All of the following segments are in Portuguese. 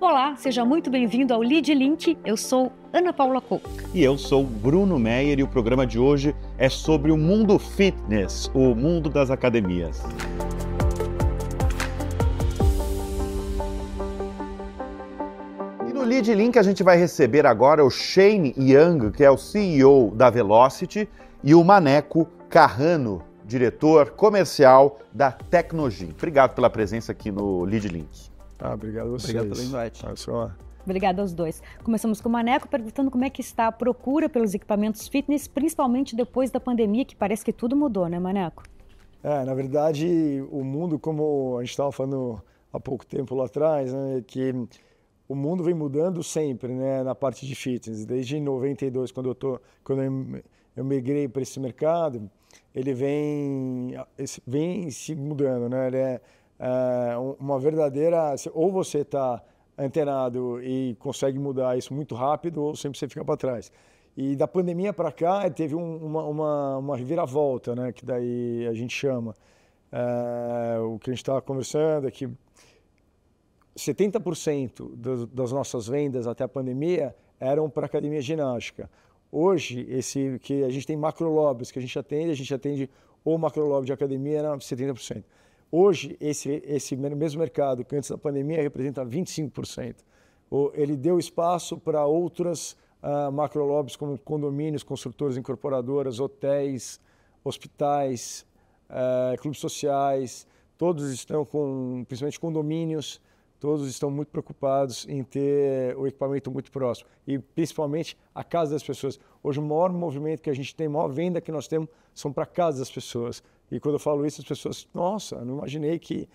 Olá, seja muito bem-vindo ao Lead Link. Eu sou Ana Paula Couto. E eu sou Bruno Meyer e o programa de hoje é sobre o mundo fitness, o mundo das academias. E no Lead Link a gente vai receber agora o Shane Young, que é o CEO da Velocity, e o Maneco Carrano, diretor comercial da Tecnogym. Obrigado pela presença aqui no Lead Link. Obrigado a vocês. Obrigado pelo invite. Obrigada aos dois. Começamos com o Maneco perguntando como é que está a procura pelos equipamentos fitness, principalmente depois da pandemia, que parece que tudo mudou, né, Maneco? Na verdade, o mundo, como a gente estava falando há pouco tempo lá atrás, né, que o mundo vem mudando sempre, né, na parte de fitness. Desde 92, quando eu migrei para esse mercado, ele vem se mudando, né? Ele é uma verdadeira... Ou você está antenado e consegue mudar isso muito rápido, ou sempre você fica para trás. E da pandemia para cá, teve uma reviravolta, né? Que daí a gente chama. O que a gente estava conversando é que 70% das nossas vendas até a pandemia eram para academia de ginástica. Hoje, que a gente tem macrolobbies que a gente atende o macrolobby de academia era 70%. Hoje, esse mesmo mercado que antes da pandemia representa 25%. Ele deu espaço para outras macrolobbies, como condomínios, construtoras incorporadoras, hotéis, hospitais, clubes sociais. Todos estão principalmente condomínios, todos estão muito preocupados em ter o equipamento muito próximo. E principalmente a casa das pessoas. Hoje o maior movimento que a gente tem, a maior venda que nós temos são para a casa das pessoas. E quando eu falo isso, as pessoas, nossa, não imaginei que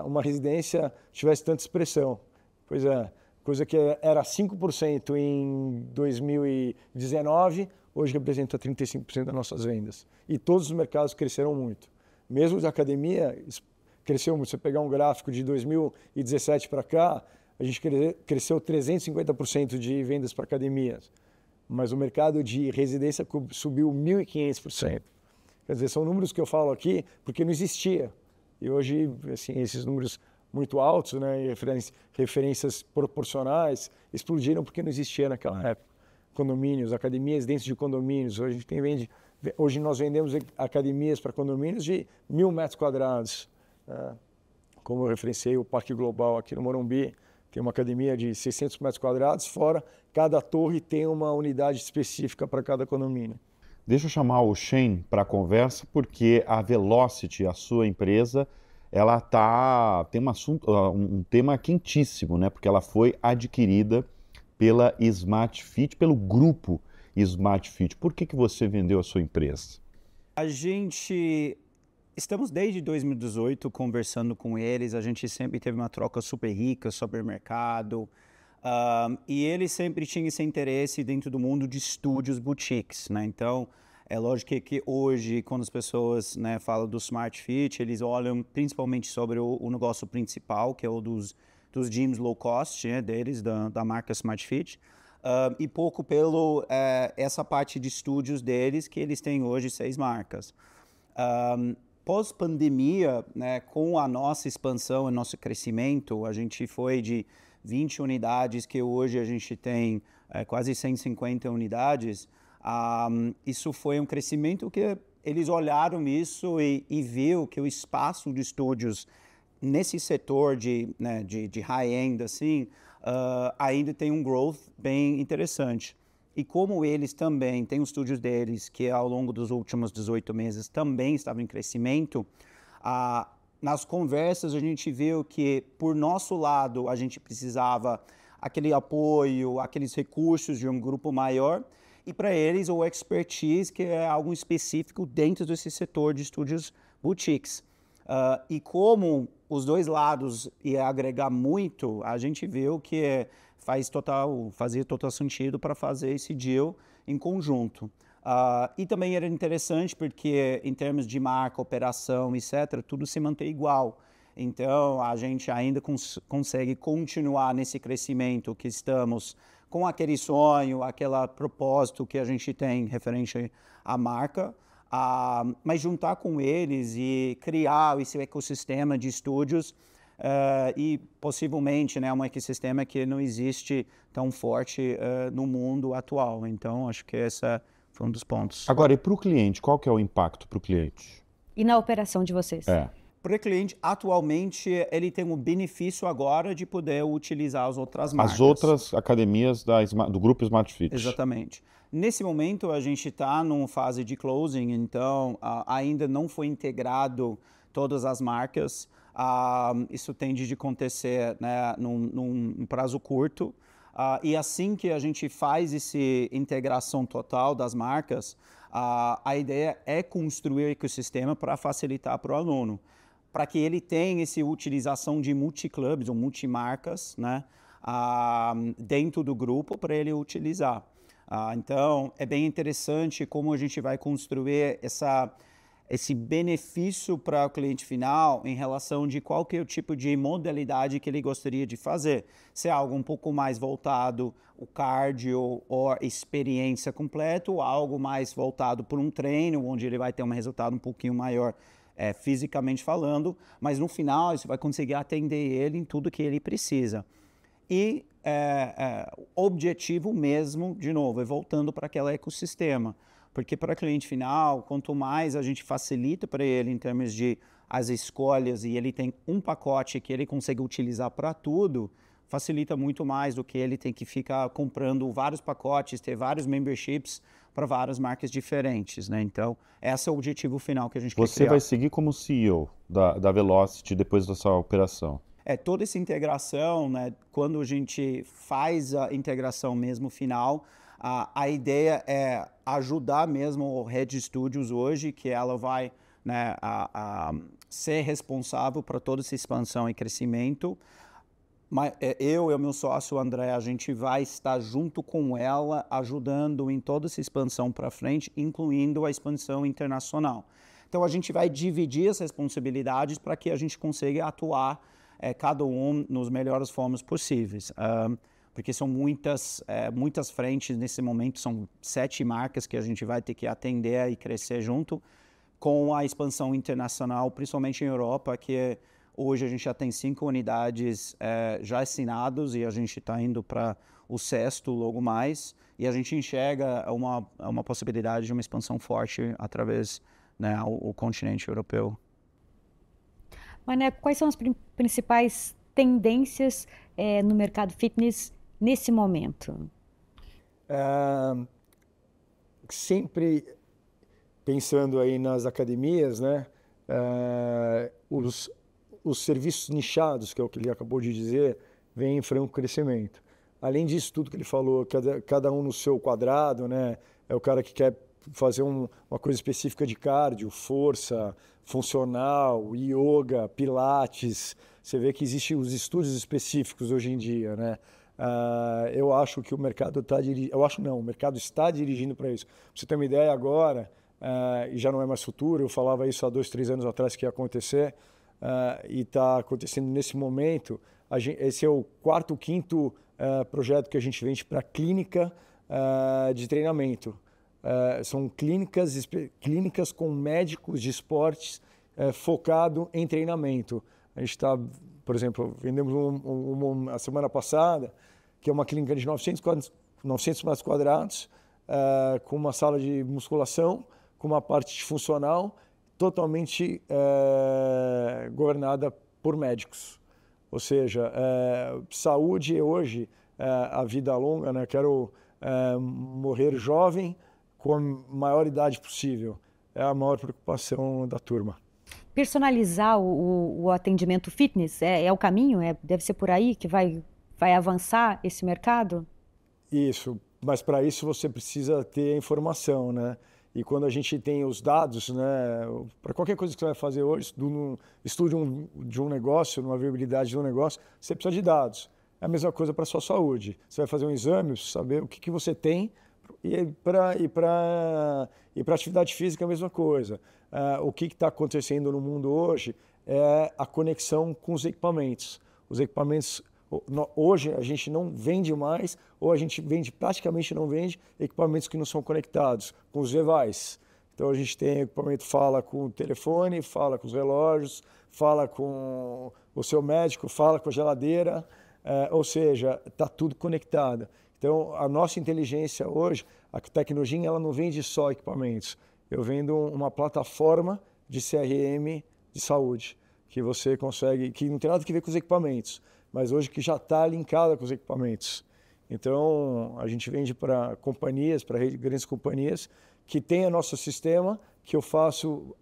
uma residência tivesse tanta expressão. Pois é, coisa que era 5% em 2019, hoje representa 35% das nossas vendas. E todos os mercados cresceram muito. Mesmo de academia, cresceu muito. Se você pegar um gráfico de 2017 para cá, a gente cresceu 350% de vendas para academias. Mas o mercado de residência subiu 1.500%. Quer dizer, são números que eu falo aqui porque não existia. E hoje, assim, esses números muito altos, né, e referências proporcionais, explodiram porque não existia naquela época. Condomínios, academias dentro de condomínios. Hoje nós vendemos academias para condomínios de 1.000 metros quadrados. Como eu referenciei o Parque Global aqui no Morumbi, tem uma academia de 600 metros quadrados, fora cada torre tem uma unidade específica para cada condomínio. Deixa eu chamar o Shane para a conversa, porque a Velocity, a sua empresa, ela tem um tema quentíssimo, né? Porque ela foi adquirida pela Smart Fit, pelo grupo Smart Fit. Por que você vendeu a sua empresa? Estamos desde 2018 conversando com eles, a gente sempre teve uma troca super rica sobre o mercado, e eles sempre tinham esse interesse dentro do mundo de estúdios boutiques, né? Então, é lógico que hoje, quando as pessoas, né, falam do Smart Fit, eles olham principalmente sobre o negócio principal, que é o dos gyms low cost, né, deles, da marca Smart Fit, e pouco pelo essa parte de estúdios deles, que eles têm hoje 6 marcas. Pós-pandemia, né, com a nossa expansão e nosso crescimento, a gente foi de 20 unidades, que hoje a gente tem quase 150 unidades. Isso foi um crescimento que eles olharam isso e viu que o espaço de estúdios nesse setor de high-end assim, ainda tem um growth bem interessante. E como eles também têm os estúdios deles, que ao longo dos últimos 18 meses também estavam em crescimento, nas conversas a gente viu que, por nosso lado, a gente precisava aquele apoio, aqueles recursos de um grupo maior, e para eles o expertise, que é algo específico dentro desse setor de estúdios boutiques. E como os dois lados iam agregar muito, a gente viu que fazia total sentido para fazer esse deal em conjunto. E também era interessante porque, em termos de marca, operação, etc., tudo se mantém igual. Então, a gente ainda consegue continuar nesse crescimento que estamos com aquele sonho, aquele propósito que a gente tem referente à marca, mas juntar com eles e criar esse ecossistema de estúdios e possivelmente, né, um ecossistema que não existe tão forte no mundo atual. Então, acho que esse foi um dos pontos. Agora, e para o cliente, qual que é o impacto para o cliente? E na operação de vocês? Para o cliente, atualmente, ele tem o benefício agora de poder utilizar as outras marcas. As outras academias do grupo Smart Fit. Exatamente. Nesse momento, a gente está numa fase de closing, então ainda não foi integrado todas as marcas. Isso tende de acontecer, né, num prazo curto. E assim que a gente faz essa integração total das marcas, a ideia é construir um ecossistema para facilitar para o aluno, para que ele tenha essa utilização de multiclubs ou multimarcas, né, dentro do grupo para ele utilizar. Então, é bem interessante como a gente vai construir esse benefício para o cliente final em relação de qual que é o tipo de modalidade que ele gostaria de fazer. Se é algo um pouco mais voltado o cardio ou experiência completa, ou algo mais voltado para um treino, onde ele vai ter um resultado um pouquinho maior fisicamente falando, mas no final isso vai conseguir atender ele em tudo que ele precisa. E o objetivo mesmo, de novo, é voltando para aquele ecossistema. Porque para o cliente final, quanto mais a gente facilita para ele em termos de as escolhas e ele tem um pacote que ele consegue utilizar para tudo, facilita muito mais do que ele tem que ficar comprando vários pacotes, ter vários memberships para várias marcas diferentes, né? Então, esse é o objetivo final que a gente quer criar. Você vai seguir como CEO da Velocity depois dessa operação? Toda essa integração, né, quando a gente faz a integração mesmo final, a ideia é ajudar mesmo o Red Studios hoje, que ela vai, né, ser responsável para toda essa expansão e crescimento. Mas eu e o meu sócio André, a gente vai estar junto com ela, ajudando em toda essa expansão para frente, incluindo a expansão internacional. Então a gente vai dividir as responsabilidades para que a gente consiga atuar cada um nos melhores formas possíveis. Porque são muitas frentes nesse momento, são 7 marcas que a gente vai ter que atender e crescer junto com a expansão internacional, principalmente em Europa, que hoje a gente já tem 5 unidades já assinados e a gente está indo para o 6º logo mais, e a gente enxerga uma possibilidade de uma expansão forte através, né, o continente europeu. Maneco, quais são as principais tendências no mercado fitness nesse momento? Sempre pensando aí nas academias, né? Os serviços nichados, que é o que ele acabou de dizer, vêm em franco crescimento. Além disso, tudo que ele falou, cada um no seu quadrado, né? É o cara que quer fazer uma coisa específica de cardio, força, funcional, yoga, pilates. Você vê que existem os estúdios específicos hoje em dia, né? Eu acho que o mercado está dirigindo... o mercado está dirigindo para isso. Pra você ter uma ideia agora, e já não é mais futuro, eu falava isso há 2, 3 anos atrás que ia acontecer, e está acontecendo nesse momento. Esse é o 4º, 5º projeto que a gente vende para clínica de treinamento. São clínicas com médicos de esportes focado em treinamento. A gente está, por exemplo, vendemos a semana passada, que é uma clínica de 900 metros quadrados, com uma sala de musculação, com uma parte funcional, totalmente governada por médicos. Ou seja, saúde hoje, a vida longa, né? Quero morrer jovem com a maior idade possível. É a maior preocupação da turma. Personalizar o atendimento fitness é o caminho? Deve ser por aí que vai avançar esse mercado? Isso, mas para isso você precisa ter informação, né? E quando a gente tem os dados, né, para qualquer coisa que você vai fazer hoje, estudo de um negócio, uma viabilidade de um negócio, você precisa de dados. É a mesma coisa para a sua saúde. Você vai fazer um exame, precisa saber o que você tem, e para atividade física a mesma coisa. O que está acontecendo no mundo hoje é a conexão com os equipamentos. Os equipamentos, hoje a gente não vende mais, ou a gente praticamente não vende equipamentos que não são conectados, com os devices. Então a gente tem equipamento, fala com o telefone, fala com os relógios, fala com o seu médico fala com a geladeira, ou seja, está tudo conectado. Então, a nossa inteligência hoje, a tecnologia, ela não vende só equipamentos. Eu vendo uma plataforma de CRM de saúde, que você consegue, que não tem nada a ver com os equipamentos, mas hoje que já está linkada com os equipamentos. Então, a gente vende para companhias, para grandes companhias, que tem o nosso sistema, que eu faço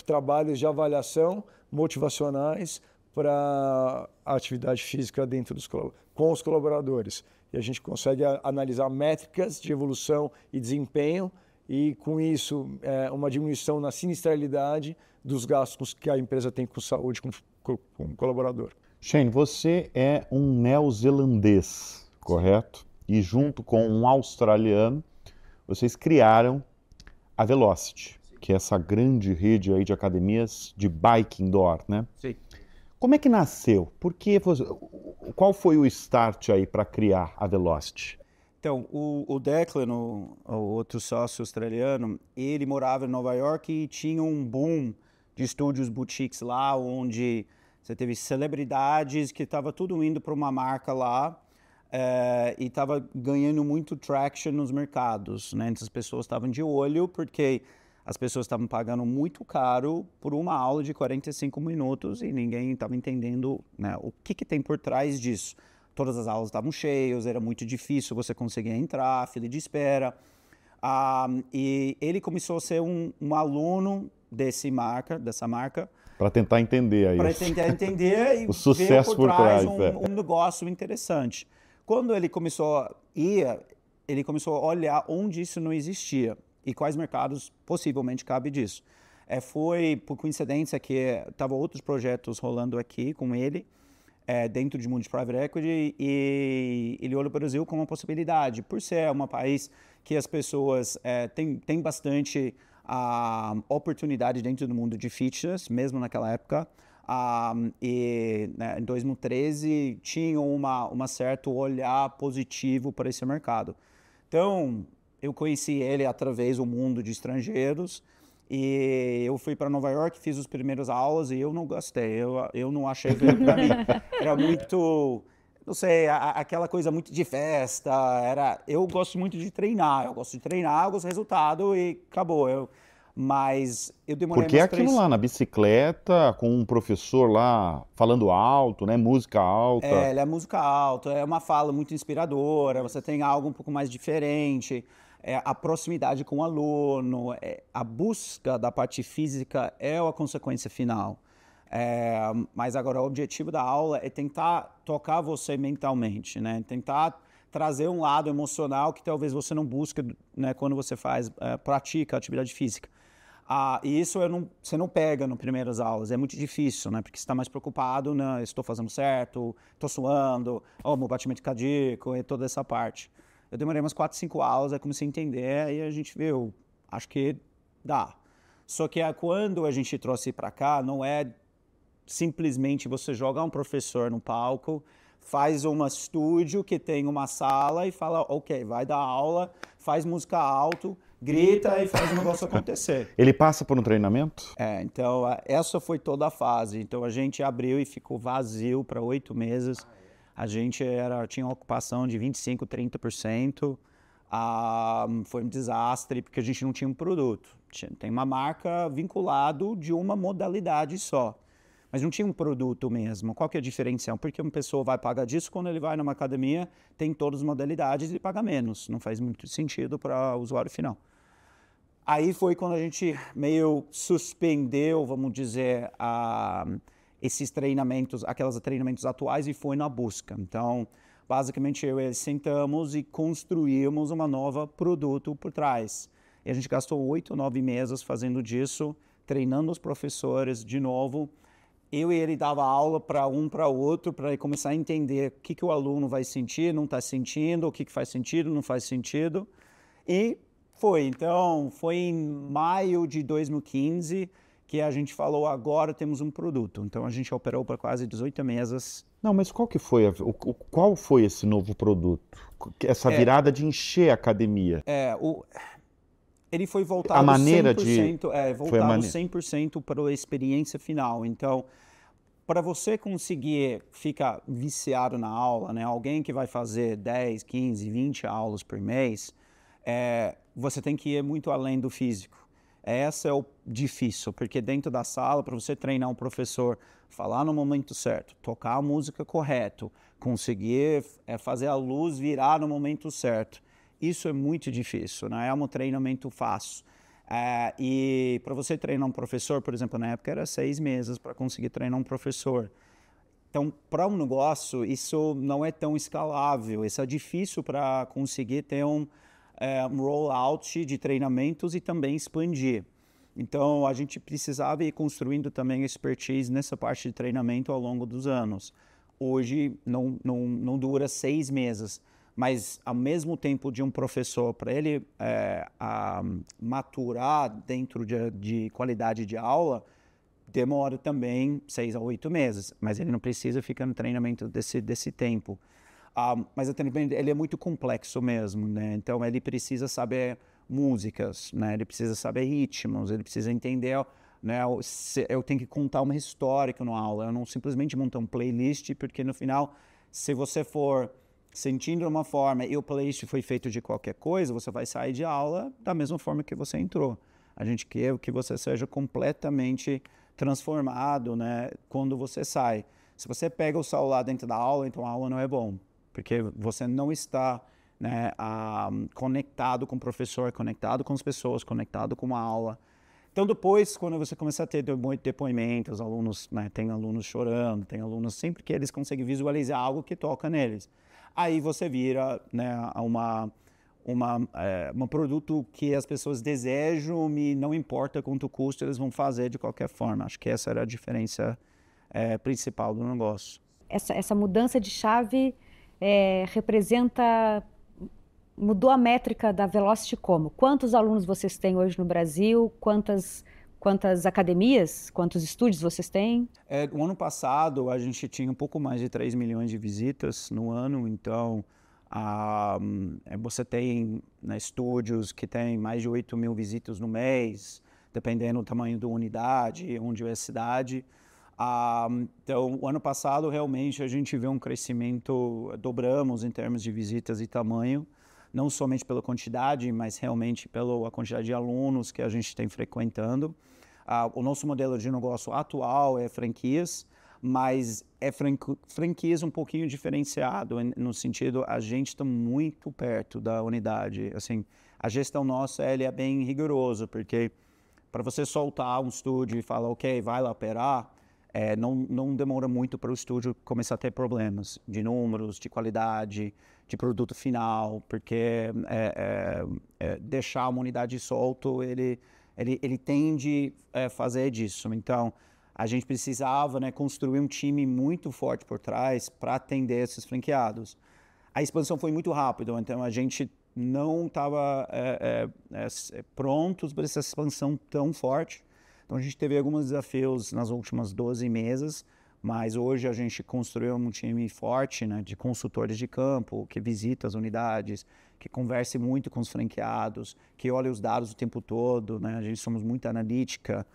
trabalhos de avaliação motivacionais para a atividade física dentro com os colaboradores. E a gente consegue analisar métricas de evolução e desempenho e, com isso, uma diminuição na sinistralidade dos gastos que a empresa tem com saúde, com o colaborador. Shane, você é um neozelandês, correto? E junto com um australiano, vocês criaram a Velocity, que é essa grande rede aí de academias de bike indoor, né? Sim. Como é que nasceu? Qual foi o start aí para criar a Velocity? Então, o Declan, o outro sócio australiano, ele morava em Nova York e tinha um boom de estúdios boutiques lá, onde você teve celebridades que estava tudo indo para uma marca lá e estava ganhando muito traction nos mercados, né? Então, as pessoas estavam de olho porque as pessoas estavam pagando muito caro por uma aula de 45 minutos e ninguém estava entendendo, né, o que tem por trás disso. Todas as aulas estavam cheias, era muito difícil você conseguir entrar, fila de espera. E ele começou a ser um aluno dessa marca. Para tentar entender aí. Para tentar entender e o sucesso ver por trás um negócio interessante. Quando ele começou a olhar onde isso não existia e quais mercados possivelmente cabe disso. Foi por coincidência que estavam outros projetos rolando aqui com ele, dentro de mundo de private equity, e ele olhou para o Brasil como uma possibilidade, por ser um país que as pessoas têm bastante oportunidade dentro do mundo de fitness, mesmo naquela época. E em 2013 tinha um certo olhar positivo para esse mercado. Então, eu conheci ele através do mundo de estrangeiros e eu fui para Nova York, fiz as primeiras aulas e eu não gostei, eu não achei bem para mim. Era muito, não sei, aquela coisa muito de festa, eu gosto muito de treinar, eu gosto do resultado e acabou. Mas eu demorei Porque aquilo lá na bicicleta, com um professor lá falando alto, né? Música alta. Ele é música alta, é uma fala muito inspiradora, você tem algo um pouco mais diferente, a proximidade com o aluno, a busca da parte física é a consequência final. Mas agora o objetivo da aula é tentar tocar você mentalmente, né? Tentar trazer um lado emocional que talvez você não busque, né, quando você pratica atividade física. E isso você não pega nas primeiras aulas, é muito difícil, né? Porque você está mais preocupado, né? Estou fazendo certo, estou suando, meu batimento cardíaco e toda essa parte. Eu demorei umas 4, 5 aulas, aí comecei a entender e a gente viu, acho que dá. Só que quando a gente trouxe para cá, não é simplesmente você jogar um professor no palco, faz um estúdio que tem uma sala e fala, ok, vai dar aula, faz música alto, grita e faz o negócio acontecer. Ele passa por um treinamento? Então essa foi toda a fase. Então a gente abriu e ficou vazio para 8 meses. A gente tinha uma ocupação de 25%, 30%. Foi um desastre porque a gente não tinha um produto. Tem uma marca vinculado de uma modalidade só. Mas não tinha um produto mesmo. Qual que é a diferenciação? Porque uma pessoa vai pagar disso quando ele vai numa academia, tem todas as modalidades e ele paga menos. Não faz muito sentido para o usuário final. Aí foi quando a gente meio suspendeu, vamos dizer, esses treinamentos, aqueles treinamentos atuais e foi na busca. Então, basicamente, eu e ele sentamos e construímos um novo produto por trás. E a gente gastou 8, 9 meses fazendo disso, treinando os professores de novo. Eu e ele dava aula para outro, para começar a entender o que o aluno vai sentir, não está sentindo, o que faz sentido, não faz sentido. E então, foi em maio de 2015 que a gente falou, agora temos um produto. Então, a gente operou por quase 18 meses. Não, mas qual qual foi esse novo produto? Essa virada de encher a academia? Ele foi voltado a maneira 100%, de... voltado 100% para a experiência final. Então, para você conseguir ficar viciado na aula, né? Alguém que vai fazer 10, 15, 20 aulas por mês, você tem que ir muito além do físico. Esse é o difícil, porque dentro da sala, para você treinar um professor, falar no momento certo, tocar a música correto, conseguir fazer a luz virar no momento certo, isso é muito difícil, não é um treinamento fácil. E para você treinar um professor, por exemplo, na época era 6 meses para conseguir treinar um professor. Então, para um negócio, isso não é tão escalável, isso é difícil para conseguir ter um rollout de treinamentos e também expandir. Então, a gente precisava ir construindo também expertise nessa parte de treinamento ao longo dos anos. Hoje, não dura 6 meses, mas ao mesmo tempo de um professor, para ele maturar dentro de qualidade de aula, demora também 6 a 8 meses, mas ele não precisa ficar no treinamento desse tempo. Mas o treinamento ele é muito complexo mesmo, né? Então ele precisa saber músicas, né? Ele precisa saber ritmos, ele precisa entender, né? Eu tenho que contar uma história na aula, eu não simplesmente montar um playlist, porque no final, se você for sentindo de uma forma e o playlist foi feito de qualquer coisa, você vai sair de aula da mesma forma que você entrou. A gente quer que você seja completamente transformado, né, quando você sai. Se você pega o celular dentro da aula, então a aula não é bom, porque você não está, né, conectado com o professor, conectado com as pessoas, conectado com a aula. Então depois, quando você começa a ter depoimentos, os alunos, né, tem alunos chorando, tem alunos sempre que eles conseguem visualizar algo que toca neles. Aí você vira, né, um produto que as pessoas desejam e não importa quanto custa, eles vão fazer de qualquer forma. Acho que essa era a diferença principal do negócio. Essa mudança de chave mudou a métrica da Velocity como? Quantos alunos vocês têm hoje no Brasil? Quantas academias, quantos estúdios vocês têm? O ano passado, a gente tinha um pouco mais de 3 milhões de visitas no ano, então você tem, né, estúdios que tem mais de 8 mil visitas no mês, dependendo do tamanho da unidade, onde é a cidade. Então, o ano passado, realmente, a gente vê um crescimento, dobramos em termos de visitas e tamanho, não somente pela quantidade, mas realmente pela quantidade de alunos que a gente tem frequentando. O nosso modelo de negócio atual é franquias, mas é franquias um pouquinho diferenciado, no sentido, a gente está muito perto da unidade. Assim, a gestão nossa é bem rigorosa, porque para você soltar um estúdio e falar, ok, vai lá operar, não demora muito para o estúdio começar a ter problemas de números, de qualidade, de produto final, porque deixar uma unidade solto, ele tende a fazer disso. Então, a gente precisava, né, construir um time muito forte por trás para atender esses franqueados. A expansão foi muito rápida, então a gente não estava prontos para essa expansão tão forte. Então a gente teve alguns desafios nas últimas 12 meses, mas hoje a gente construiu um time forte, né, de consultores de campo, que visita as unidades, que converse muito com os franqueados, que olha os dados o tempo todo, né? A gente somos muito analítica.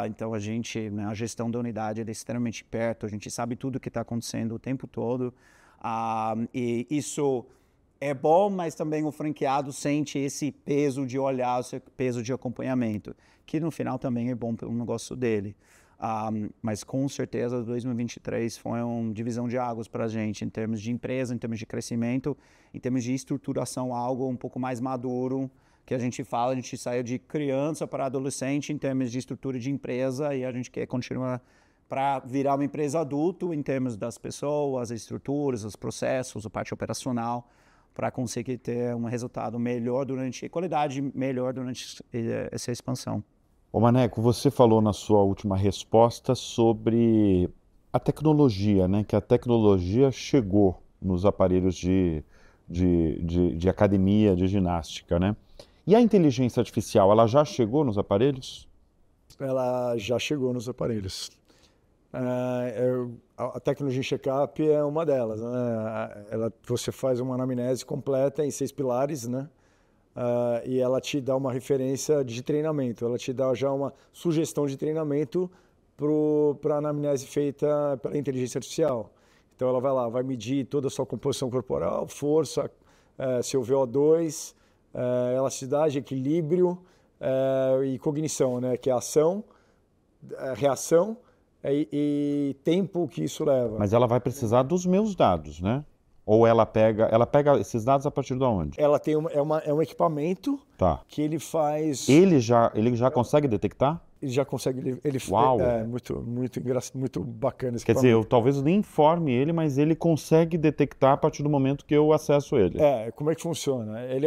Então a gente, né, a gestão da unidade é extremamente perto, a gente sabe tudo o que está acontecendo o tempo todo, e isso é bom, mas também o franqueado sente esse peso de olhar, esse peso de acompanhamento, que no final também é bom pelo negócio dele. Mas com certeza 2023 foi uma divisão de águas para a gente, em termos de empresa, em termos de crescimento, em termos de estruturação, algo um pouco mais maduro, que a gente saiu de criança para adolescente em termos de estrutura de empresa e a gente quer continuar para virar uma empresa adulto em termos das pessoas, as estruturas, os processos, a parte operacional, para conseguir ter um resultado melhor qualidade melhor durante essa expansão. Ô Maneco, você falou na sua última resposta sobre a tecnologia, né? Que a tecnologia chegou nos aparelhos de academia, de ginástica, né? E a inteligência artificial, ela já chegou nos aparelhos? Ela já chegou nos aparelhos. A tecnologia check-up é uma delas, né? Você faz uma anamnese completa em 6 pilares, né? E ela te dá uma referência de treinamento, ela te dá já uma sugestão de treinamento para a anamnese feita pela inteligência artificial. Então ela vai lá, vai medir toda a sua composição corporal, força, seu VO2, elasticidade, equilíbrio e cognição, né? Que é ação, reação e tempo que isso leva. Mas ela vai precisar dos meus dados, né? Ou ela pega esses dados a partir de onde? Ela tem um equipamento que ele faz... Ele já consegue detectar? Ele já consegue... Uau! Muito bacana esse Quer dizer, eu talvez nem informe ele, mas ele consegue detectar a partir do momento que eu acesso ele. Como é que funciona? Ele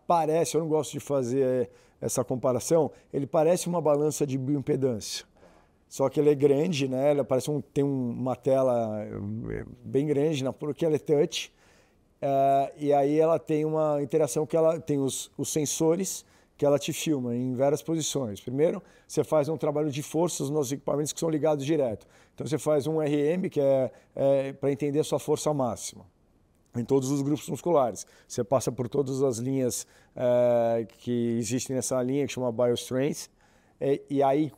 parece, eu não gosto de fazer essa comparação, ele parece uma balança de bioimpedância. Só que ele é grande, né? Ele tem uma tela bem grande, porque ela é touch. E aí ela tem uma interação que ela tem os sensores que ela te filma em várias posições. Primeiro, você faz um trabalho de forças nos equipamentos que são ligados direto. Então você faz um RM, que é para entender a sua força máxima em todos os grupos musculares. Você passa por todas as linhas que existem nessa linha, que chama BioStrength. E aí,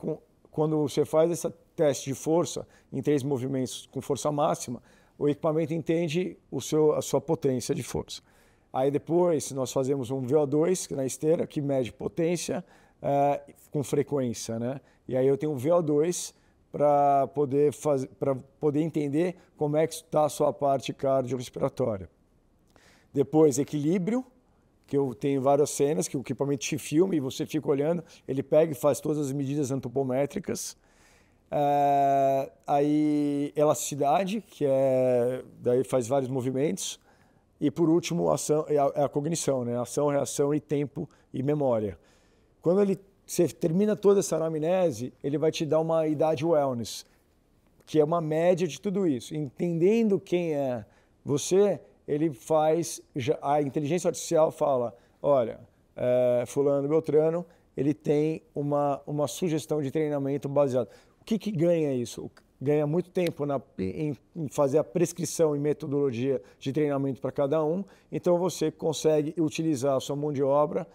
quando você faz esse teste de força em 3 movimentos com força máxima, o equipamento entende a sua potência de força. Aí depois nós fazemos um VO2 na esteira, que mede potência com frequência, né? E aí eu tenho um VO2 para poder entender como é que está a sua parte cardiorrespiratória. Depois, equilíbrio, que eu tenho várias cenas que o equipamento te filma e você fica olhando, ele pega e faz todas as medidas antropométricas. Aí, elasticidade, daí faz vários movimentos. E, por último, a cognição, né? Ação, reação e tempo e memória. Quando você termina toda essa anamnese, ele vai te dar uma idade wellness, que é uma média de tudo isso. Entendendo quem é você, a inteligência artificial fala, olha, fulano, beltrano, ele tem uma sugestão de treinamento baseado. O que ganha isso? Ganha muito tempo em fazer a prescrição e metodologia de treinamento para cada um, então você consegue utilizar a sua mão de obra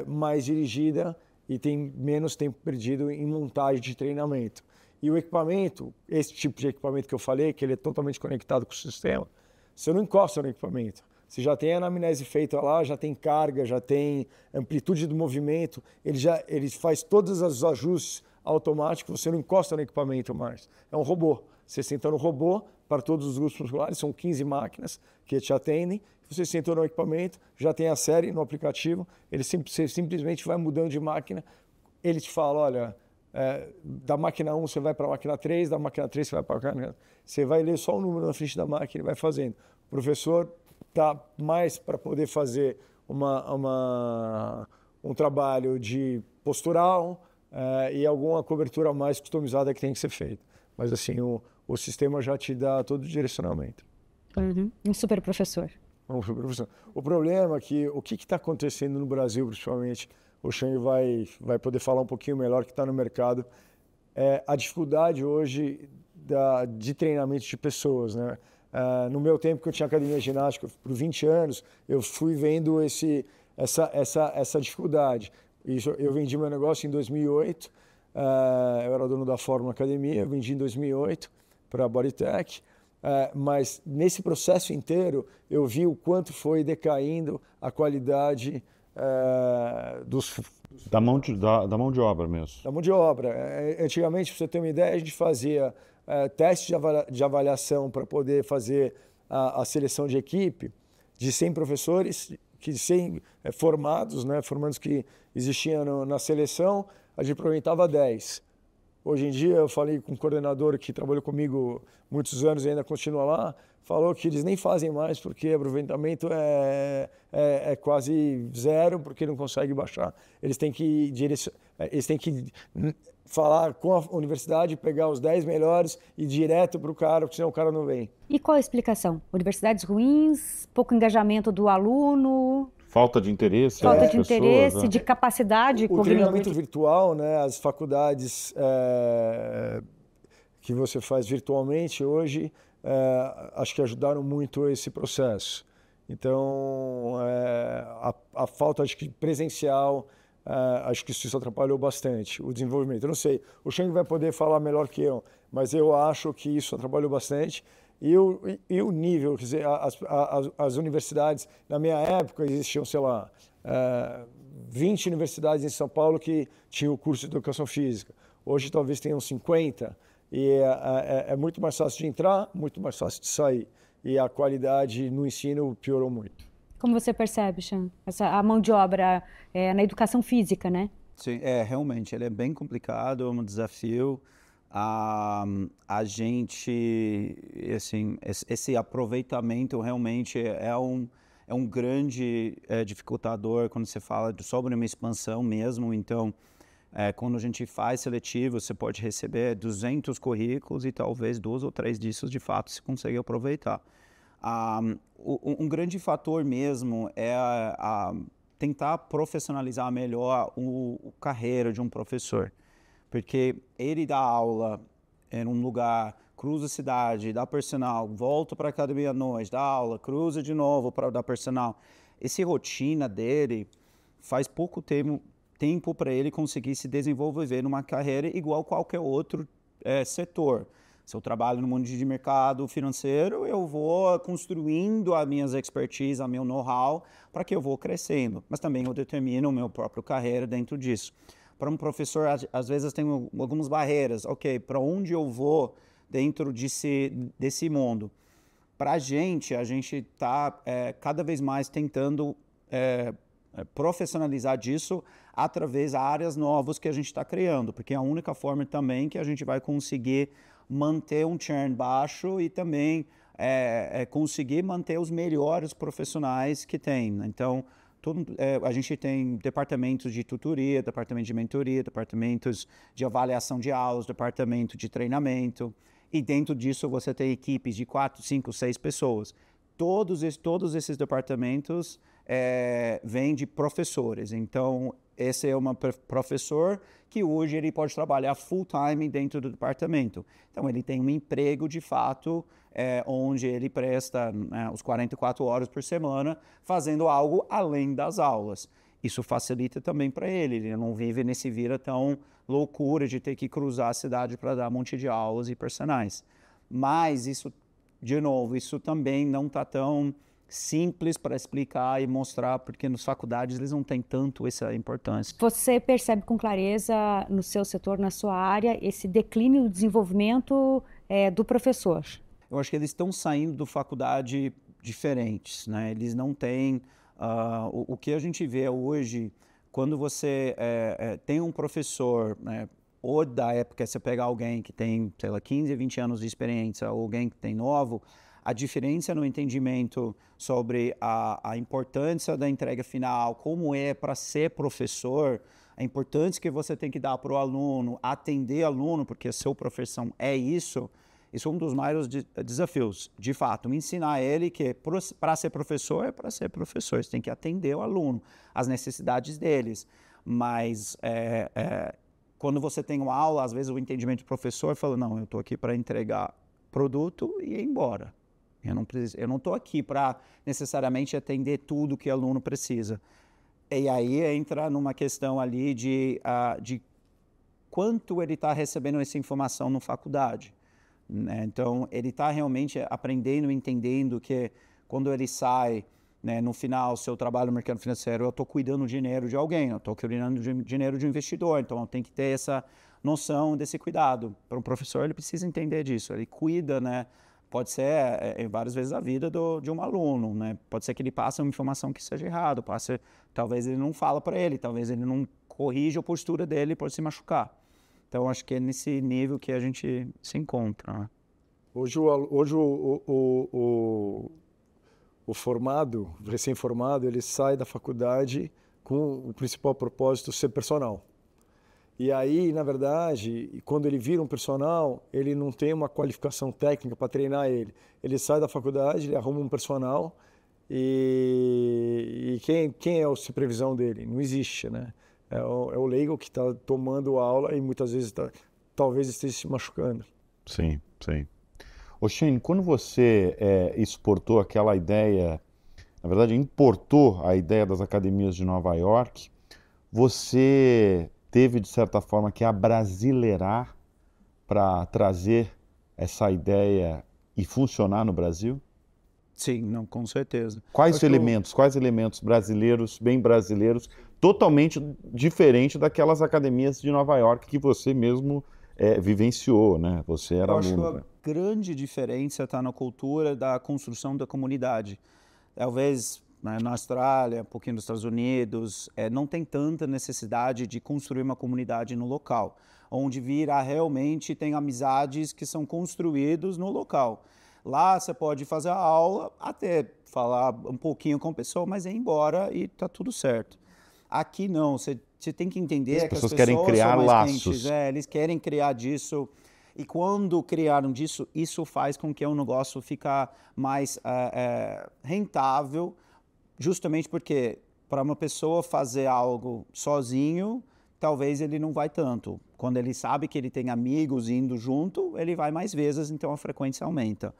mais dirigida e tem menos tempo perdido em montagem de treinamento. E o equipamento, esse tipo de equipamento que eu falei, que ele é totalmente conectado com o sistema, você não encosta no equipamento. Você já tem a anamnese feita lá, já tem carga, já tem amplitude do movimento, ele faz todos os ajustes automáticos, você não encosta no equipamento mais. É um robô. Você senta no robô para todos os grupos musculares, são 15 máquinas que te atendem. Você sentou no equipamento, já tem a série no aplicativo, você simplesmente vai mudando de máquina, ele te fala, olha, da máquina 1 você vai para a máquina 3, da máquina 3 você vai para a máquina... Você vai ler só o número na frente da máquina e vai fazendo. O professor está mais para poder fazer um trabalho de postural e alguma cobertura mais customizada que tem que ser feita. Mas assim, o sistema já te dá todo o direcionamento. Um super professor. O problema é que o que está acontecendo no Brasil, principalmente, o Shang vai poder falar um pouquinho melhor, que está no mercado, é a dificuldade hoje de treinamento de pessoas, né? No meu tempo que eu tinha academia ginástica por 20 anos, eu fui vendo essa dificuldade. Eu vendi meu negócio em 2008, eu era dono da Fórmula Academia, eu vendi em 2008 para a Bodytech, mas nesse processo inteiro eu vi o quanto foi decaindo a qualidade da mão de obra mesmo. Da mão de obra. Antigamente, para você ter uma ideia, a gente fazia testes de avaliação para poder fazer a seleção de equipe de 100 professores, 100 formados, né, formandos que existiam na seleção, a gente aproveitava 10. Hoje em dia, eu falei com um coordenador que trabalhou comigo muitos anos e ainda continua lá, falou que eles nem fazem mais porque o aproveitamento é quase zero, porque não consegue baixar. Eles têm que falar com a universidade, pegar os 10 melhores e ir direto para o cara, porque senão o cara não vem. E qual a explicação? Universidades ruins, pouco engajamento do aluno... Falta de interesse. Falta de interesse, de capacidade. O treinamento virtual, né, as faculdades que você faz virtualmente hoje, acho que ajudaram muito esse processo. Então, a falta de presencial acho que isso atrapalhou bastante o desenvolvimento. Eu não sei, o Sheng vai poder falar melhor que eu, mas eu acho que isso atrapalhou bastante. E o nível, quer dizer, as universidades, na minha época existiam, sei lá, 20 universidades em São Paulo que tinham o curso de educação física. Hoje talvez tenham 50, e é muito mais fácil de entrar, muito mais fácil de sair. E a qualidade no ensino piorou muito. Como você percebe, Chan, a mão de obra na educação física, né? Sim, realmente, ele é bem complicado, é um desafio. A gente, assim, esse aproveitamento realmente é um grande dificultador quando você fala sobre uma expansão mesmo. Então, quando a gente faz seletivo, você pode receber 200 currículos e talvez 2 ou 3 disso de fato se consegue aproveitar. Um grande fator mesmo é tentar profissionalizar melhor o carreira de um professor, porque ele dá aula em um lugar, cruza a cidade, dá personal, volta para a academia à noite, dá aula, cruza de novo para dar personal. Essa rotina dele faz pouco tempo para ele conseguir se desenvolver numa carreira igual qualquer outro setor. Se eu trabalho no mundo de mercado financeiro, eu vou construindo as minhas expertise, o meu know-how, para que eu vou crescendo. Mas também eu determino a minha própria carreira dentro disso. Para um professor, às vezes tem algumas barreiras. Ok, para onde eu vou dentro desse mundo? Para a gente está cada vez mais tentando profissionalizar disso através de áreas novas que a gente está criando, porque é a única forma também que a gente vai conseguir manter um churn baixo e também conseguir manter os melhores profissionais que tem. Então, a gente tem departamentos de tutoria, departamento de mentoria, departamentos de avaliação de aulas, departamento de treinamento, e dentro disso você tem equipes de 4, 5, 6 pessoas. Todos esses departamentos vêm de professores. Então, esse é um professor que hoje ele pode trabalhar full-time dentro do departamento. Então, ele tem um emprego, de fato, onde ele presta os 44 horas por semana fazendo algo além das aulas. Isso facilita também para ele. Ele não vive nesse vira tão loucura de ter que cruzar a cidade para dar um monte de aulas e personais. Mas isso, de novo, isso também não está tão simples para explicar e mostrar, porque nas faculdades eles não têm tanto essa importância. Você percebe com clareza no seu setor, na sua área, esse declínio do desenvolvimento do professor? Eu acho que eles estão saindo da faculdade diferentes, né? Eles não têm... o que a gente vê hoje, quando você tem um professor, né, ou da época você pega alguém que tem, sei lá, 15, 20 anos de experiência, ou alguém que tem novo, a diferença no entendimento sobre a importância da entrega final, como é para ser professor, a importância que você tem que dar para o aluno, atender aluno, porque a sua profissão é isso é um dos maiores desafios, de fato, ensinar ele que para ser professor é para ser professor, você tem que atender o aluno, as necessidades deles, mas quando você tem uma aula, às vezes o entendimento do professor fala, não, eu estou aqui para entregar produto e ir embora. Eu não estou aqui para necessariamente atender tudo que o aluno precisa. E aí entra numa questão ali de quanto ele está recebendo essa informação na faculdade, né? Então, ele está realmente aprendendo, entendendo que quando ele sai, né, no final, seu trabalho no mercado financeiro, eu estou cuidando do dinheiro de alguém, eu estou cuidando do dinheiro de um investidor, então eu tenho que ter essa noção desse cuidado. Para um professor, ele precisa entender disso, ele cuida, né? Pode ser várias vezes a vida de um aluno, né? Pode ser que ele passe uma informação que seja errada, talvez ele não fala para ele, talvez ele não corrija a postura dele, pode se machucar. Então, acho que é nesse nível que a gente se encontra, né? Hoje o formado, o recém-formado, ele sai da faculdade com o principal propósito ser personal. E aí, na verdade, quando ele vira um personal, ele não tem uma qualificação técnica para treinar ele. Ele sai da faculdade, ele arruma um personal e quem é a supervisão dele? Não existe, né? É o leigo que está tomando aula e muitas vezes talvez esteja se machucando. Sim, sim. Ô Shane, quando você exportou aquela ideia, na verdade importou a ideia das academias de Nova York, você teve, de certa forma, que abrasileirar para trazer essa ideia e funcionar no Brasil? Sim, não, com certeza. Quais elementos brasileiros, bem brasileiros, totalmente diferente daquelas academias de Nova York que você mesmo vivenciou, né? Você era Eu acho que aluno. a grande diferença está na cultura da construção da comunidade. Talvez, né, na Austrália, um pouquinho nos Estados Unidos, não tem tanta necessidade de construir uma comunidade no local, onde realmente tem amizades que são construídas no local. Lá você pode fazer a aula, até falar um pouquinho com a pessoa, mas ir embora e tá tudo certo. Aqui não, você tem que entender que as pessoas querem criar são mais laços. quentes, eles querem criar disso. E quando criaram disso, isso faz com que o negócio fique mais rentável, justamente porque para uma pessoa fazer algo sozinho, talvez ele não vai tanto. Quando ele sabe que ele tem amigos indo junto, ele vai mais vezes, então a frequência aumenta.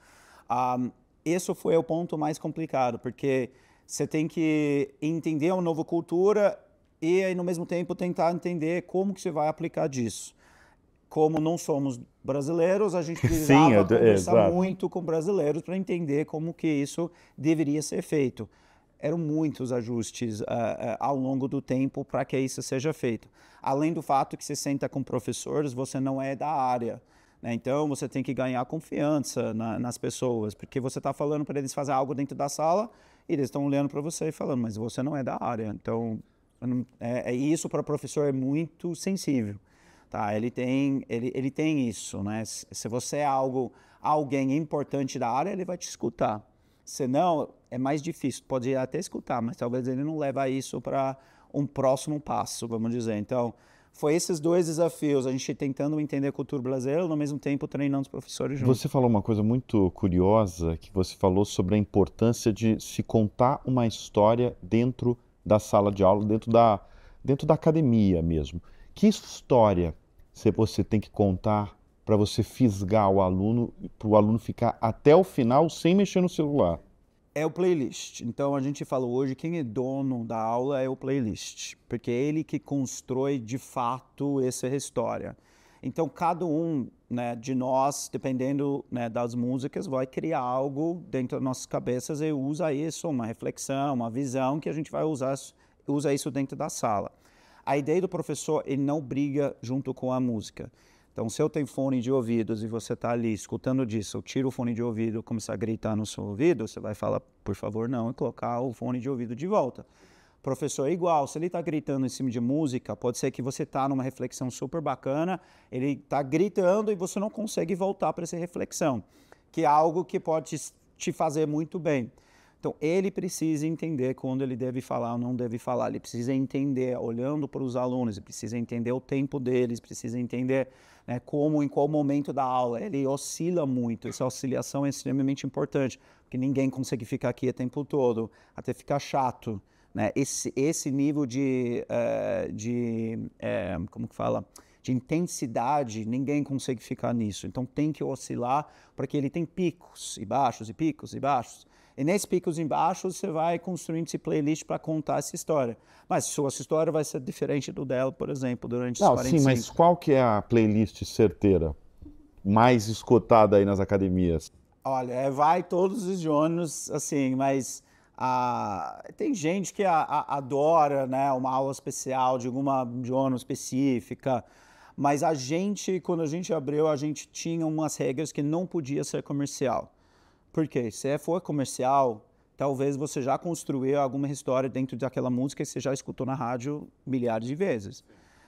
Esse foi o ponto mais complicado, porque você tem que entender uma nova cultura e, aí, no mesmo tempo, tentar entender como que você vai aplicar disso. Como não somos brasileiros, a gente precisava conversar muito com brasileiros para entender como que isso deveria ser feito. Eram muitos ajustes ao longo do tempo para que isso seja feito. Além do fato que você senta com professores, você não é da área, né? Então, você tem que ganhar confiança nas pessoas, porque você está falando para eles fazer algo dentro da sala e eles estão olhando para você e falando, mas você não é da área. Então, isso para o professor é muito sensível. Tá, ele tem isso, né? Se você é alguém importante da área, ele vai te escutar. Senão, é mais difícil. Pode até escutar, mas talvez ele não leve isso para um próximo passo, vamos dizer. Então, foi esses dois desafios, a gente tentando entender a cultura brasileira, ao mesmo tempo treinando os professores juntos. Você falou uma coisa muito curiosa, que você falou sobre a importância de se contar uma história dentro da sala de aula, dentro da academia mesmo. Que história você tem que contar para você fisgar o aluno, para o aluno ficar até o final sem mexer no celular? É o playlist. Então, a gente fala hoje, quem é dono da aula é o playlist, porque é ele que constrói, de fato, essa história. Então, cada um, né, de nós, dependendo, né, das músicas, vai criar algo dentro das nossas cabeças e usa isso, uma reflexão, uma visão, que a gente vai usa isso dentro da sala. A ideia do professor, ele não briga junto com a música. Então, se eu tenho fone de ouvidos e você está ali escutando disso, eu tiro o fone de ouvido e começar a gritar no seu ouvido, você vai falar, por favor, não, e colocar o fone de ouvido de volta. O professor é igual, se ele está gritando em cima de música, pode ser que você está numa reflexão super bacana, ele está gritando e você não consegue voltar para essa reflexão, que é algo que pode te fazer muito bem. Então, ele precisa entender quando ele deve falar ou não deve falar. Ele precisa entender, olhando para os alunos, ele precisa entender o tempo deles, precisa entender, né, em qual momento da aula. Ele oscila muito, essa oscilação é extremamente importante, porque ninguém consegue ficar aqui o tempo todo, até ficar chato, né? Esse nível como que fala? De intensidade, ninguém consegue ficar nisso. Então, tem que oscilar, porque ele tem picos e baixos, e picos e baixos. E nesses picos e baixos, você vai construindo esse playlist para contar essa história. Mas sua história vai ser diferente do dela, por exemplo, durante os 45. Sim, mas qual que é a playlist certeira, mais escutada aí nas academias? Olha, vai todos os genres, assim, mas tem gente que adora, né, uma aula especial de alguma genre específica, mas quando a gente abriu, a gente tinha umas regras que não podia ser comercial. Por quê? Se for comercial, talvez você já construiu alguma história dentro daquela música que você já escutou na rádio milhares de vezes.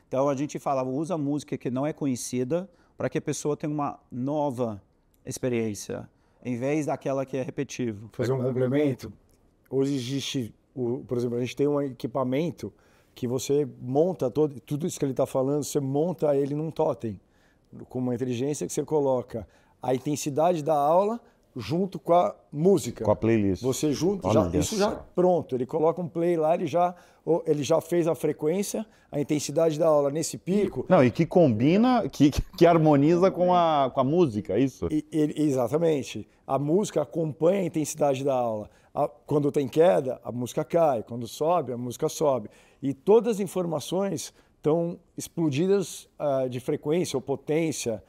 Então, a gente falava, usa música que não é conhecida para que a pessoa tenha uma nova experiência, em vez daquela que é repetitiva. Fazer um complemento. Hoje existe, por exemplo, a gente tem um equipamento que você monta tudo isso que ele está falando, você monta ele num totem, com uma inteligência que você coloca a intensidade da aula junto com a música. Com a playlist. Você junta, Olha isso já pronto. Ele coloca um play lá, ele já fez a frequência, a intensidade da aula nesse pico. Não, e que combina, que harmoniza com a música, é isso? Exatamente. A música acompanha a intensidade da aula. Quando tem queda, a música cai. Quando sobe, a música sobe. E todas as informações estão explodidas de frequência ou potência,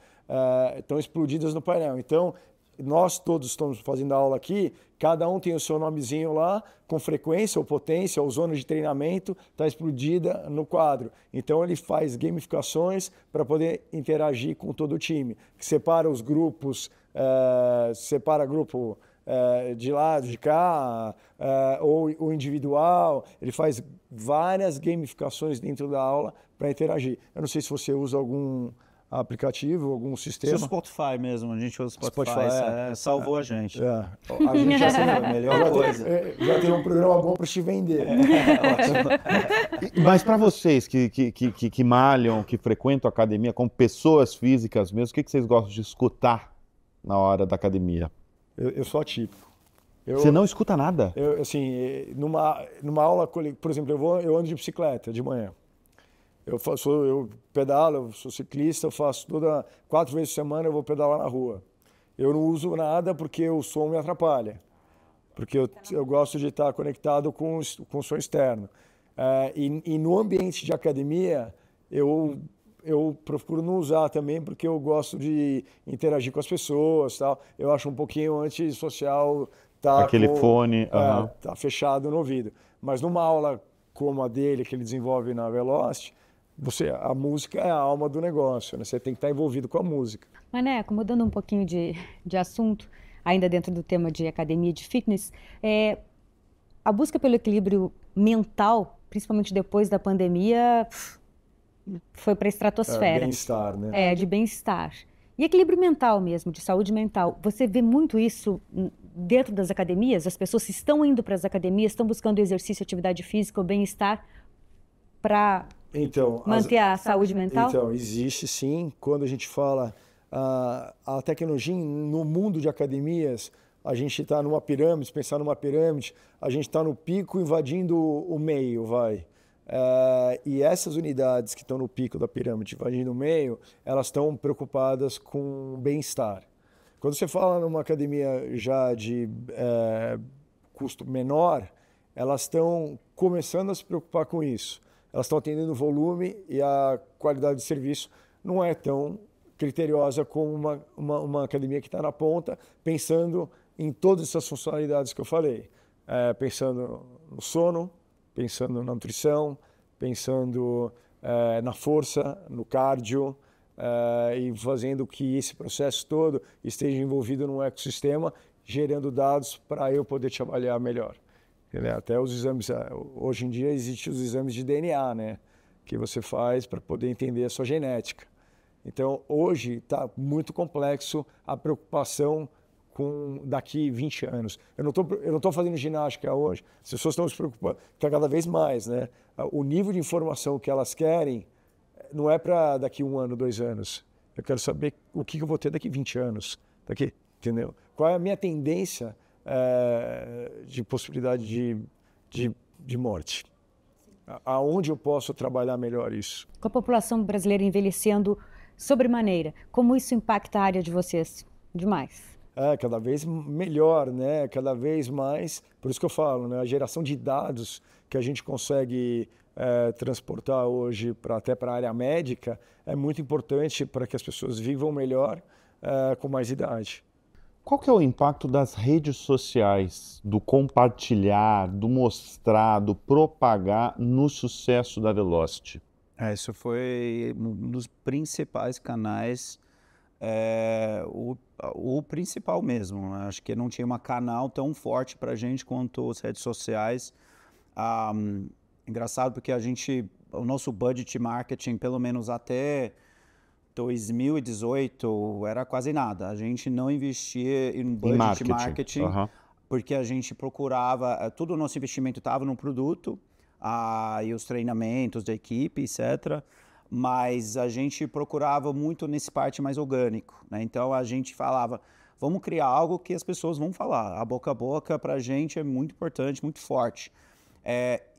estão explodidas no painel. Então, nós todos estamos fazendo a aula aqui, cada um tem o seu nomezinho lá, com frequência ou potência ou zona de treinamento, está explodida no quadro. Então ele faz gamificações para poder interagir com todo o time. Separa os grupos, separa grupo de lá, de cá, ou o individual. Ele faz várias gamificações dentro da aula para interagir. Eu não sei se você usa algum aplicativo, algum sistema. O Spotify mesmo, a gente usa o Spotify, salvou a gente. A gente já a melhor coisa. Já tem um programa bom para te vender. Mas para vocês que malham, que frequentam a academia, como pessoas físicas mesmo, o que vocês gostam de escutar na hora da academia? Eu sou atípico. Você não escuta nada? Assim, numa aula, por exemplo, eu ando de bicicleta de manhã. Eu pedalo, eu sou ciclista, eu faço 4 vezes por semana, eu vou pedalar na rua. Eu não uso nada porque o som me atrapalha. Porque eu gosto de estar conectado com o som externo. E no ambiente de academia, eu procuro não usar também porque eu gosto de interagir com as pessoas, tal. Eu acho um pouquinho antissocial aquele fone, tá fechado no ouvido. Mas numa aula como a dele, que ele desenvolve na Velocity, a música é a alma do negócio, né? Você tem que estar envolvido com a música. Maneco, mudando um pouquinho de assunto, ainda dentro do tema de academia e de fitness, a busca pelo equilíbrio mental, principalmente depois da pandemia, foi para a estratosfera. Bem-estar, né? De bem-estar. E equilíbrio mental mesmo, de saúde mental. Você vê muito isso dentro das academias? As pessoas estão indo para as academias, estão buscando exercício, atividade física, o bem-estar para manter a saúde mental? Então, existe sim. Quando a gente fala a tecnologia no mundo de academias, a gente está numa pirâmide, se pensar numa pirâmide, a gente está no pico invadindo o meio, e essas unidades que estão no pico da pirâmide, invadindo o meio, elas estão preocupadas com o bem-estar. Quando você fala numa academia já de custo menor, elas estão começando a se preocupar com isso. Elas estão atendendo o volume e a qualidade de serviço não é tão criteriosa como uma academia que está na ponta, pensando em todas essas funcionalidades que eu falei. Pensando no sono, pensando na nutrição, pensando na força, no cardio, e fazendo que esse processo todo esteja envolvido num ecossistema, gerando dados para eu poder trabalhar melhor. Até os exames, hoje em dia existem os exames de DNA, né, que você faz para poder entender a sua genética. Então, hoje está muito complexo a preocupação com daqui 20 anos. Eu não tô fazendo ginástica hoje, as pessoas estão se preocupando, está cada vez mais, né? O nível de informação que elas querem não é para daqui 1 ano, 2 anos. Eu quero saber o que eu vou ter daqui 20 anos, entendeu? Qual é a minha tendência de possibilidade de morte? Aonde eu posso trabalhar melhor isso? Com a população brasileira envelhecendo sobremaneira, como isso impacta a área de vocês? Demais. Cada vez melhor, né? Cada vez mais. Por isso que eu falo, né? A geração de dados que a gente consegue transportar hoje até para a área médica é muito importante para que as pessoas vivam melhor com mais idade. Qual que é o impacto das redes sociais, do compartilhar, do mostrar, do propagar no sucesso da Velocity? Isso foi um dos principais canais, o principal mesmo. Acho que não tinha um canal tão forte para a gente quanto as redes sociais. Engraçado porque o nosso budget marketing, pelo menos até 2018, era quase nada. A gente não investia em budget marketing porque a gente procurava, todo o nosso investimento estava no produto, e os treinamentos da equipe, etc. Mas a gente procurava muito nesse parte mais orgânico, né? Então a gente falava, vamos criar algo que as pessoas vão falar. A boca para a gente é muito importante, muito forte.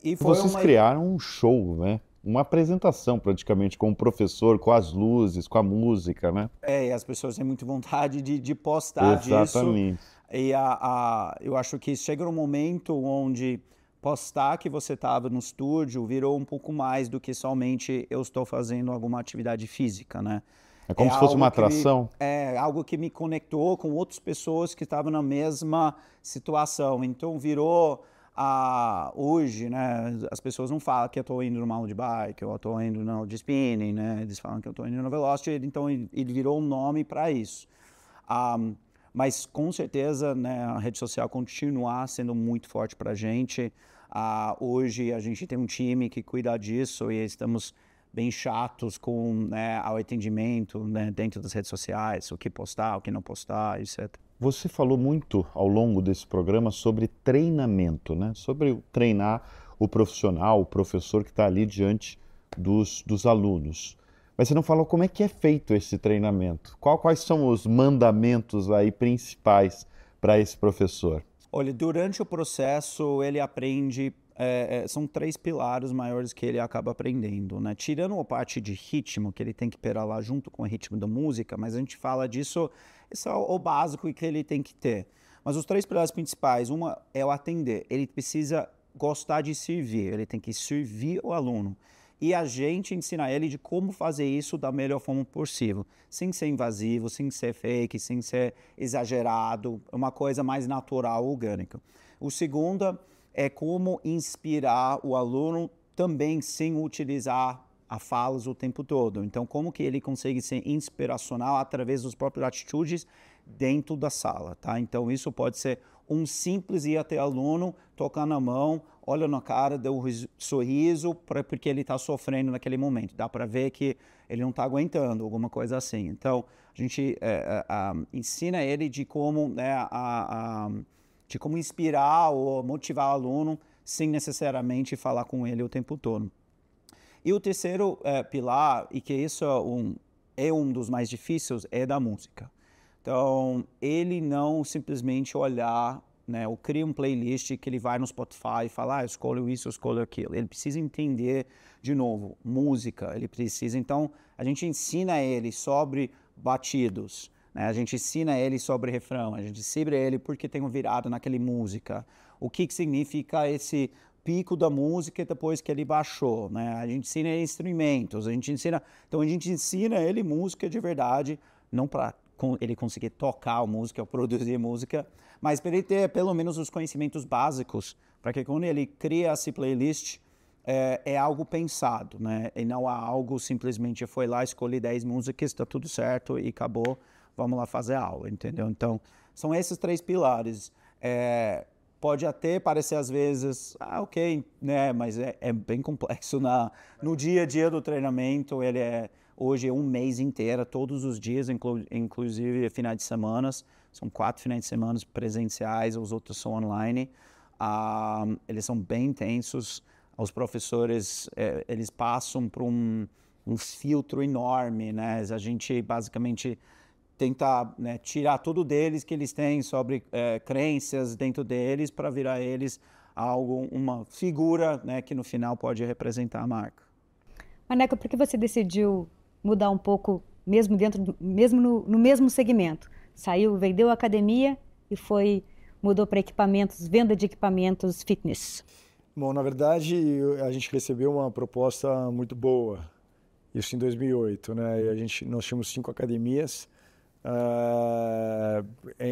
E Vocês criaram um show, né? Uma apresentação praticamente com o professor, com as luzes, com a música, né? E as pessoas têm muita vontade de postar Exatamente. disso. E eu acho que chega um momento onde postar que você estava no estúdio virou um pouco mais do que somente eu estou fazendo alguma atividade física, né? É como se fosse uma atração? É algo que me conectou com outras pessoas que estavam na mesma situação. Então virou... hoje, né, as pessoas não falam que eu estou indo numa aula de bike, eu estou indo na aula de spinning, né, eles falam que eu estou indo no Velocity, então ele virou um nome para isso. Mas com certeza, né, a rede social continua sendo muito forte para a gente. Hoje a gente tem um time que cuida disso e estamos bem chatos com, né, o atendimento, né, dentro das redes sociais, o que postar, o que não postar, etc. Você falou muito ao longo desse programa sobre treinamento, né? Sobre treinar o profissional, o professor que está ali diante dos alunos. Mas você não falou como é que é feito esse treinamento. Quais são os mandamentos aí principais para esse professor? Olha, durante o processo ele aprende, são 3 pilares maiores que ele acaba aprendendo, né? Tirando a parte de ritmo, que ele tem que pedalar junto com o ritmo da música, mas a gente fala disso, isso é o básico que ele tem que ter. Mas os 3 pilares principais, uma é o atender, ele precisa gostar de servir, ele tem que servir o aluno. E a gente ensina ele de como fazer isso da melhor forma possível, sem ser invasivo, sem ser fake, sem ser exagerado, uma coisa mais natural, orgânica. O segundo é como inspirar o aluno também sem utilizar a falas o tempo todo. Então, como que ele consegue ser inspiracional através das próprias atitudes dentro da sala, tá? Então, isso pode ser um simples ir até aluno, tocar na mão, olha na cara, dá um sorriso, porque ele está sofrendo naquele momento. Dá para ver que ele não está aguentando, alguma coisa assim. Então, a gente ensina ele de como, né, de como inspirar ou motivar o aluno sem necessariamente falar com ele o tempo todo. E o terceiro pilar, e que isso é um dos mais difíceis, é da música. Então, ele não simplesmente olhar, né, ou cria um playlist que ele vai no Spotify e fala, escolho isso, escolho aquilo. Ele precisa entender, de novo, música. Ele precisa, então, a gente ensina ele sobre batidos, né? A gente ensina ele sobre refrão, a gente ensina ele porque tem um virado naquela música. O que significa esse pico da música depois que ele baixou, né? A gente ensina ele instrumentos, então a gente ensina ele música de verdade, não para ele conseguir tocar a música ou produzir música, mas para ele ter pelo menos os conhecimentos básicos, para que quando ele cria esse playlist, é algo pensado, né? E não há algo simplesmente foi lá, escolhi 10 músicas, está tudo certo e acabou, vamos lá fazer a aula, entendeu? Então, são esses 3 pilares. Pode até parecer às vezes, ok, né? Mas é bem complexo no dia a dia do treinamento. Ele hoje é um mês inteiro, todos os dias, inclusive finais de semana. São 4 finais de semana presenciais, os outros são online. Eles são bem intensos. Os professores, eles passam por um filtro enorme, né? A gente basicamente tentar, né, tirar tudo deles que eles têm sobre crenças dentro deles para virar eles uma figura, né, que no final pode representar a marca. Maneco, por que você decidiu mudar um pouco, mesmo no mesmo segmento? Saiu, vendeu a academia e mudou para equipamentos, venda de equipamentos fitness. Bom, na verdade, a gente recebeu uma proposta muito boa, isso em 2008, né? E nós tínhamos 5 academias,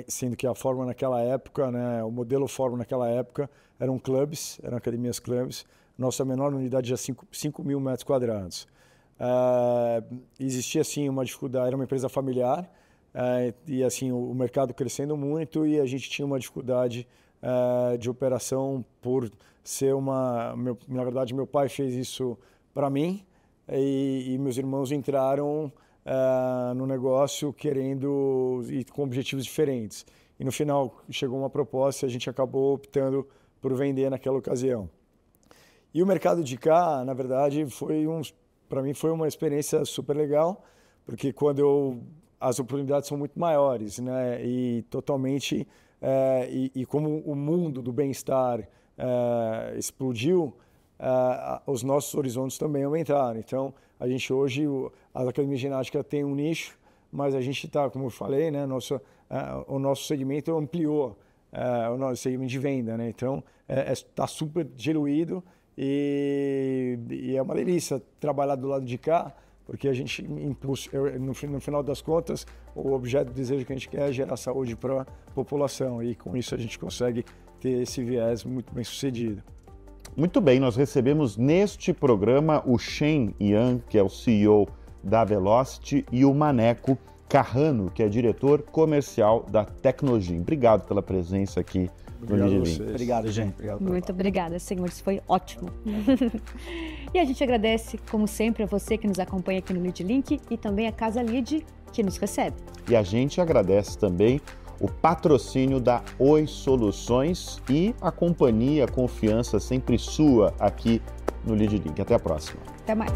sendo que a forma naquela época, né, o modelo forma naquela época eram clubes, eram academias clubes. Nossa menor unidade já 5 mil metros quadrados. Existia assim uma dificuldade, era uma empresa familiar e assim o mercado crescendo muito e a gente tinha uma dificuldade de operação por ser na verdade meu pai fez isso para mim e meus irmãos entraram no negócio querendo e com objetivos diferentes. E no final chegou uma proposta e a gente acabou optando por vender naquela ocasião. E o mercado de cá, na verdade, para mim foi uma experiência super legal, porque quando eu as oportunidades são muito maiores, né? E totalmente, e como o mundo do bem-estar explodiu, os nossos horizontes também aumentaram. Então, a gente hoje, a Academia de Ginástica tem um nicho, mas a gente está, como eu falei, né? O nosso segmento ampliou, o nosso segmento de venda, né? Então, está super diluído e é uma delícia trabalhar do lado de cá, porque a gente, no final das contas, o objeto do desejo que a gente quer é gerar saúde para a população e com isso a gente consegue ter esse viés muito bem sucedido. Muito bem, nós recebemos neste programa o Shen Yang, que é o CEO da Velocity, e o Maneco Carrano, que é diretor comercial da Tecnogym. Obrigado pela presença aqui no Lead Link. Obrigado, gente. Obrigado. Muito obrigada, senhores. Foi ótimo. E a gente agradece, como sempre, a você que nos acompanha aqui no Lead Link e também a Casa Lead, que nos recebe. E a gente agradece também o patrocínio da Oi Soluções e a companhia, a confiança sempre sua aqui no Lead Link. Até a próxima. Até mais.